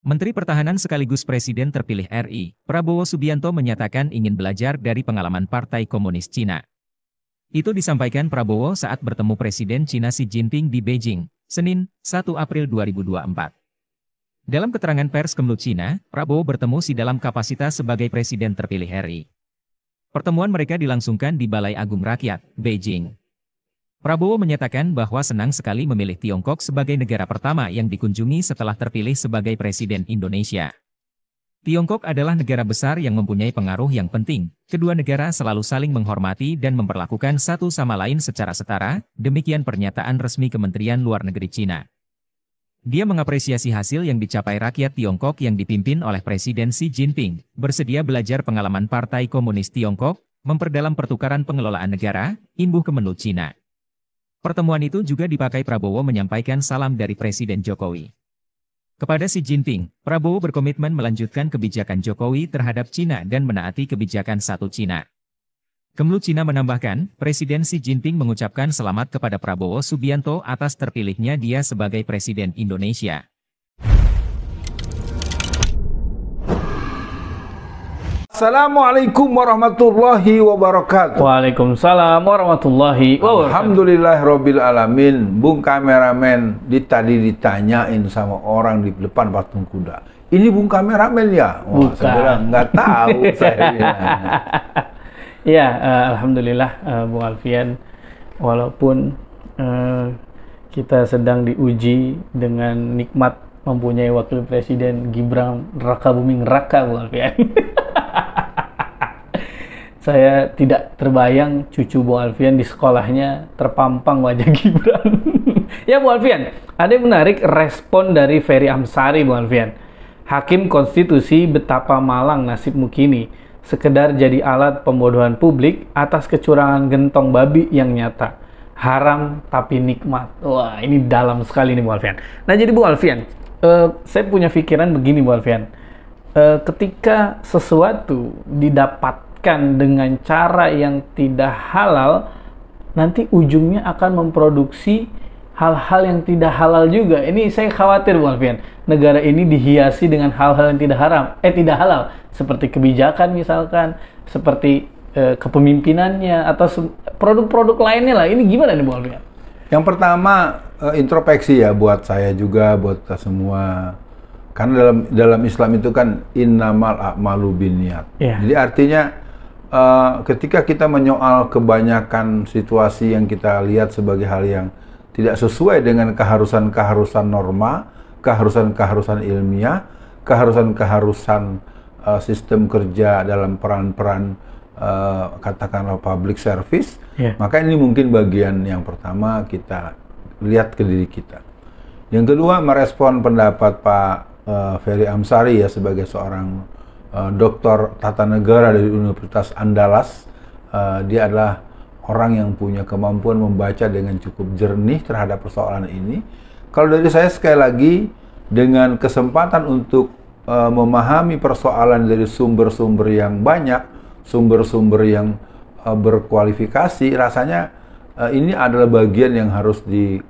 Menteri Pertahanan sekaligus Presiden terpilih RI, Prabowo Subianto menyatakan ingin belajar dari pengalaman Partai Komunis Cina. Itu disampaikan Prabowo saat bertemu Presiden Cina Xi Jinping di Beijing, Senin, 1 April 2024. Dalam keterangan pers Kemlu Cina, Prabowo bertemu Xi dalam kapasitas sebagai Presiden terpilih RI. Pertemuan mereka dilangsungkan di Balai Agung Rakyat, Beijing. Prabowo menyatakan bahwa senang sekali memilih Tiongkok sebagai negara pertama yang dikunjungi setelah terpilih sebagai Presiden Indonesia. Tiongkok adalah negara besar yang mempunyai pengaruh yang penting. Kedua negara selalu saling menghormati dan memperlakukan satu sama lain secara setara, demikian pernyataan resmi Kementerian Luar Negeri Cina. Dia mengapresiasi hasil yang dicapai rakyat Tiongkok yang dipimpin oleh Presiden Xi Jinping, bersedia belajar pengalaman Partai Komunis Tiongkok, memperdalam pertukaran pengelolaan negara, imbuh Kemenlu Cina. Pertemuan itu juga dipakai Prabowo menyampaikan salam dari Presiden Jokowi. Kepada Xi Jinping, Prabowo berkomitmen melanjutkan kebijakan Jokowi terhadap Cina dan menaati kebijakan satu Cina. Kemlu Cina menambahkan, Presiden Xi Jinping mengucapkan selamat kepada Prabowo Subianto atas terpilihnya dia sebagai Presiden Indonesia. Assalamualaikum warahmatullahi wabarakatuh. Waalaikumsalam warahmatullahi wabarakatuh. Alhamdulillahirrabbilalamin. Bung kameramen tadi ditanyain sama orang di depan patung kuda. Ini Bung kameramen ya? Wah, saya bilang nggak tahu saya bilang. Ya, alhamdulillah Bung Alfian. Walaupun kita sedang diuji dengan nikmat mempunyai wakil presiden Gibran Rakabuming Raka, Bung Alfian. Saya tidak terbayang cucu Bu Alfian di sekolahnya terpampang wajah Gibran. Ya Bu Alfian, ada yang menarik respon dari Ferry Amsari Bu Alfian. Hakim konstitusi betapa malang nasibmu kini, sekedar jadi alat pembodohan publik atas kecurangan gentong babi yang nyata. Haram tapi nikmat. Wah, ini dalam sekali nih Bu Alfian. Nah jadi Bu Alfian, saya punya pikiran begini Bu Alfian. Ketika sesuatu didapatkan dengan cara yang tidak halal, nanti ujungnya akan memproduksi hal-hal yang tidak halal juga. Ini saya khawatir Bu Alfian, negara ini dihiasi dengan hal-hal yang tidak halal, seperti kebijakan misalkan, seperti kepemimpinannya atau produk-produk lainnya lah. Ini gimana nih Bu Alfian? Yang pertama, introspeksi ya buat saya juga, buat kita semua. Karena dalam Islam itu kan innamal a'malu binniyat. Jadi artinya ketika kita menyoal kebanyakan situasi yang kita lihat sebagai hal yang tidak sesuai dengan keharusan-keharusan norma, keharusan-keharusan ilmiah, keharusan-keharusan sistem kerja dalam peran-peran katakanlah public service, maka ini mungkin bagian yang pertama kita lihat ke diri kita. Yang kedua, merespon pendapat Pak Ferry Amsari ya sebagai seorang doktor tata negara dari Universitas Andalas. Dia adalah orang yang punya kemampuan membaca dengan cukup jernih terhadap persoalan ini. Kalau dari saya sekali lagi, dengan kesempatan untuk memahami persoalan dari sumber-sumber yang banyak, sumber-sumber yang berkualifikasi, rasanya ini adalah bagian yang harus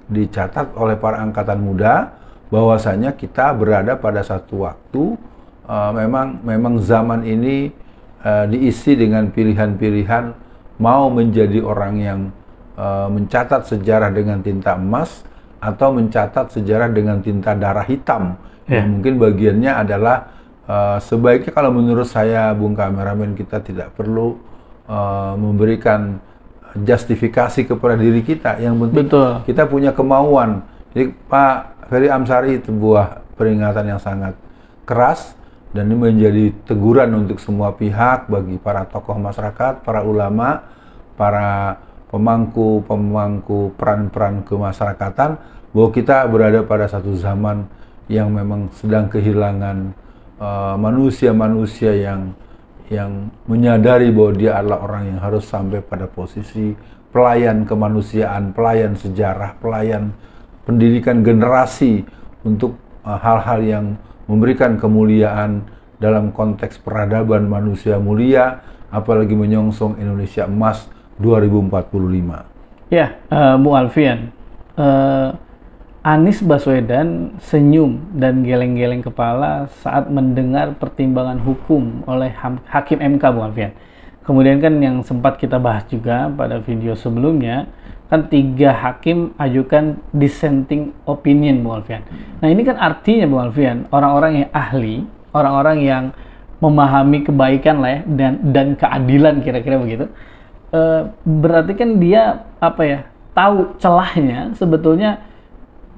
dicatat oleh para angkatan muda, bahwasanya kita berada pada satu waktu memang zaman ini diisi dengan pilihan-pilihan mau menjadi orang yang mencatat sejarah dengan tinta emas atau mencatat sejarah dengan tinta darah hitam. Yang mungkin bagiannya adalah sebaiknya kalau menurut saya Bung kameramen, kita tidak perlu memberikan justifikasi kepada diri kita. Yang penting kita punya kemauan. Jadi Pak Ferry Amsari itu sebuah peringatan yang sangat keras, dan ini menjadi teguran untuk semua pihak, bagi para tokoh masyarakat, para ulama, para pemangku peran-peran kemasyarakatan, bahwa kita berada pada satu zaman yang memang sedang kehilangan manusia-manusia yang menyadari bahwa dia adalah orang yang harus sampai pada posisi pelayan kemanusiaan, pelayan sejarah, pelayan pendidikan generasi untuk hal-hal yang memberikan kemuliaan dalam konteks peradaban manusia mulia, apalagi menyongsong Indonesia Emas 2045. Ya, Bu Alfian, Anies Baswedan senyum dan geleng-geleng kepala saat mendengar pertimbangan hukum oleh Hakim MK, Bung Alfian. Kemudian kan yang sempat kita bahas juga pada video sebelumnya, kan 3 hakim ajukan dissenting opinion, Bung Alfian. Nah ini kan artinya, Bung Alfian, orang-orang yang ahli, orang-orang yang memahami kebaikan lah ya, dan keadilan, kira-kira begitu, berarti kan dia tahu celahnya sebetulnya.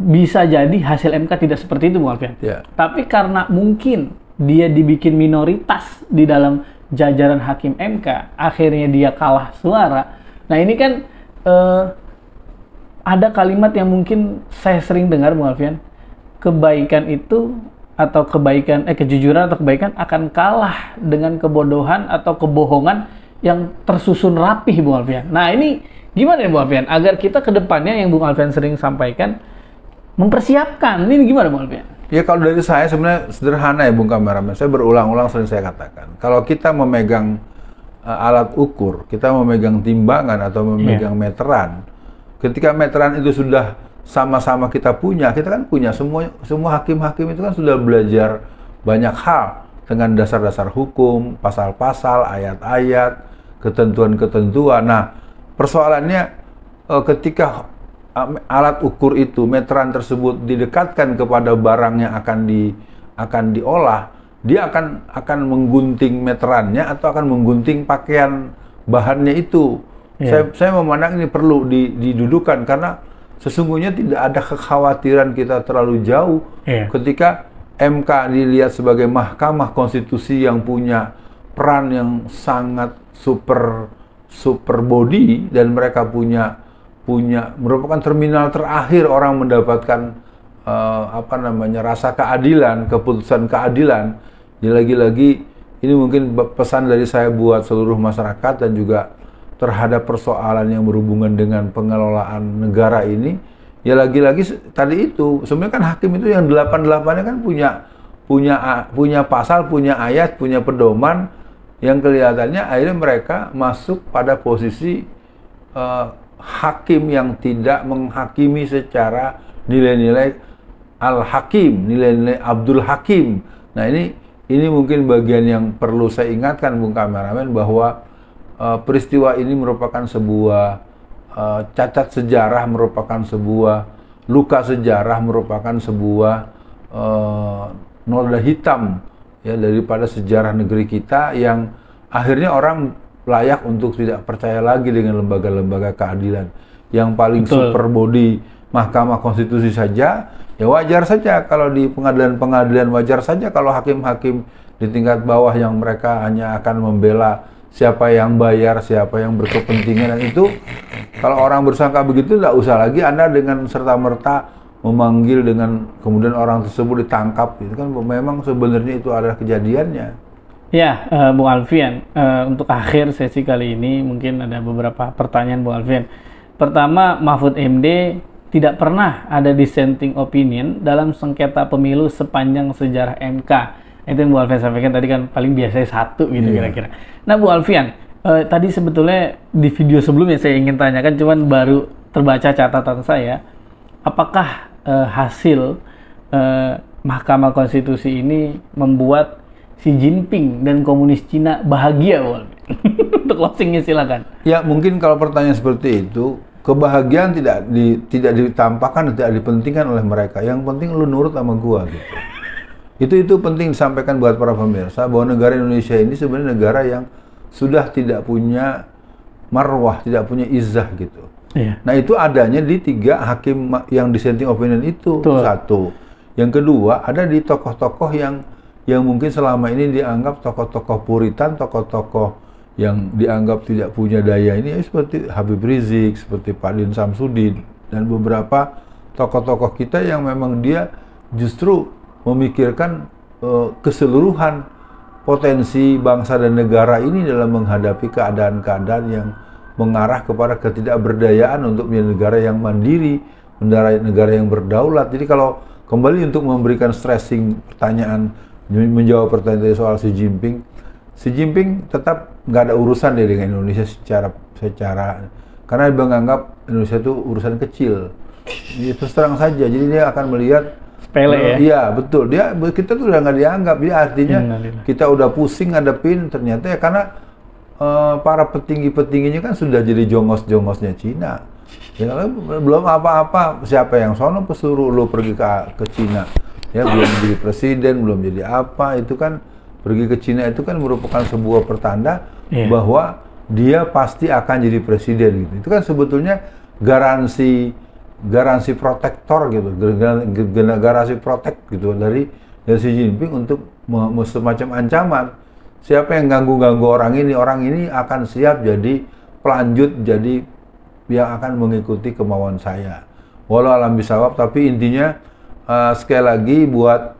Bisa jadi hasil MK tidak seperti itu, Bung Alfian. Yeah. Tapi karena mungkin dia dibikin minoritas di dalam jajaran hakim MK, akhirnya dia kalah suara. Nah ini kan ada kalimat yang mungkin saya sering dengar, Bung Alfian, kebaikan itu atau kejujuran atau kebaikan akan kalah dengan kebodohan atau kebohongan yang tersusun rapih, Bung Alfian. Nah ini gimana ya, Bung Alfian, agar kita ke depannya yang Bung Alfian sering sampaikan, mempersiapkan, ini gimana, Bung Alfian? Ya kalau dari saya sebenarnya sederhana ya, Bung Kameramen. Saya berulang-ulang sering saya katakan, kalau kita memegang alat ukur, kita memegang timbangan atau memegang meteran, ketika meteran itu sudah sama-sama kita kan punya, semua hakim-hakim itu kan sudah belajar banyak hal dengan dasar-dasar hukum, pasal-pasal, ayat-ayat, ketentuan-ketentuan. Nah, persoalannya ketika alat ukur itu, meteran tersebut didekatkan kepada barang yang akan diolah, dia akan menggunting meterannya atau akan menggunting pakaian bahannya itu. Yeah. Saya memandang ini perlu didudukan, karena sesungguhnya tidak ada kekhawatiran kita terlalu jauh ketika MK dilihat sebagai mahkamah konstitusi yang punya peran yang sangat super body, dan mereka merupakan terminal terakhir orang mendapatkan rasa keadilan, keputusan keadilan. Ya, lagi-lagi ini mungkin pesan dari saya buat seluruh masyarakat dan juga terhadap persoalan yang berhubungan dengan pengelolaan negara ini. Ya lagi-lagi tadi itu sebenarnya kan hakim itu yang 88-nya kan punya pasal, punya ayat, punya pedoman yang kelihatannya akhirnya mereka masuk pada posisi hakim yang tidak menghakimi secara nilai-nilai Al-Hakim, nilai-nilai Abdul Hakim. Nah ini mungkin bagian yang perlu saya ingatkan, Bung Kameramen, bahwa peristiwa ini merupakan sebuah cacat sejarah, merupakan sebuah luka sejarah, merupakan sebuah noda hitam ya daripada sejarah negeri kita, yang akhirnya orang layak untuk tidak percaya lagi dengan lembaga-lembaga keadilan. Yang paling super body Mahkamah Konstitusi saja, ya wajar saja kalau di pengadilan-pengadilan, wajar saja kalau hakim-hakim di tingkat bawah yang mereka hanya akan membela siapa yang bayar, siapa yang berkepentingan. Dan itu kalau orang bersangka begitu, tidak usah lagi Anda dengan serta-merta memanggil dengan kemudian orang tersebut ditangkap. Itu kan memang sebenarnya itu adalah kejadiannya. Ya, Bung Alfian, untuk akhir sesi kali ini mungkin ada beberapa pertanyaan, Bung Alfian. Pertama, Mahfud MD tidak pernah ada dissenting opinion dalam sengketa pemilu sepanjang sejarah MK. Itu yang Bu Alfian sampaikan tadi, kan paling biasanya 1 gitu kira-kira. Nah, Bu Alfian, tadi sebetulnya di video sebelumnya saya ingin tanyakan, cuman baru terbaca catatan saya, apakah hasil Mahkamah Konstitusi ini membuat Xi Jinping dan komunis Cina bahagia, Bu Alfian? Untuk closingnya silakan. Ya, mungkin kalau pertanyaan seperti itu, kebahagiaan tidak ditampakkan, tidak dipentingkan oleh mereka. Yang penting lu nurut sama gua gitu. Itu penting disampaikan buat para pemirsa, bahwa negara Indonesia ini sebenarnya negara yang sudah tidak punya marwah, tidak punya izzah gitu. Iya. Nah, itu adanya di 3 hakim yang dissenting opinion itu. Betul. 1. Yang kedua, ada di tokoh-tokoh yang mungkin selama ini dianggap tokoh-tokoh puritan, tokoh-tokoh yang dianggap tidak punya daya ini, seperti Habib Rizik, seperti Pak Din Samsudin, dan beberapa tokoh-tokoh kita yang memang dia justru memikirkan keseluruhan potensi bangsa dan negara ini dalam menghadapi keadaan-keadaan yang mengarah kepada ketidakberdayaan untuk menjadi negara yang mandiri, negara yang berdaulat. Jadi kalau kembali untuk memberikan stressing pertanyaan, menjawab pertanyaan soal Xi Jinping tetap nggak ada urusan dengan Indonesia secara karena dia menganggap Indonesia itu urusan kecil. Ya, terus terang saja. Jadi dia akan melihat sepele ya. Iya, betul. Kita tuh udah nggak dianggap. Dia artinya kita udah pusing ngadepin, ternyata ya karena para petinggi-petingginya kan sudah jadi jongos-jongosnya Cina. Ya, belum apa-apa, siapa yang sono pesuruh lo pergi ke Cina. Ya, belum jadi presiden, belum jadi apa, itu kan pergi ke Cina itu kan merupakan sebuah pertanda bahwa dia pasti akan jadi presiden gitu. Itu kan sebetulnya garansi protektor gitu, garansi protek gitu dari Xi Jinping untuk semacam ancaman. Siapa yang ganggu orang ini akan siap jadi pelanjut, jadi yang akan mengikuti kemauan saya. Walau alam bisawab, tapi intinya sekali lagi buat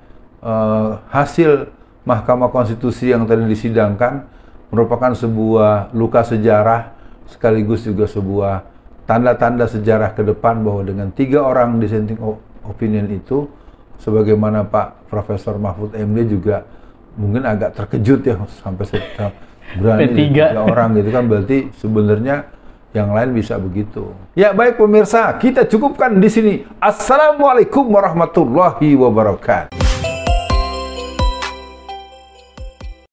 hasil Mahkamah Konstitusi yang tadi disidangkan merupakan sebuah luka sejarah sekaligus juga sebuah tanda-tanda sejarah ke depan bahwa dengan 3 orang dissenting opinion itu, sebagaimana Pak Profesor Mahfud MD juga mungkin agak terkejut ya sampai berani 3 orang gitu kan, berarti sebenarnya yang lain bisa begitu. Ya baik pemirsa, kita cukupkan di sini. Assalamualaikum warahmatullahi wabarakatuh.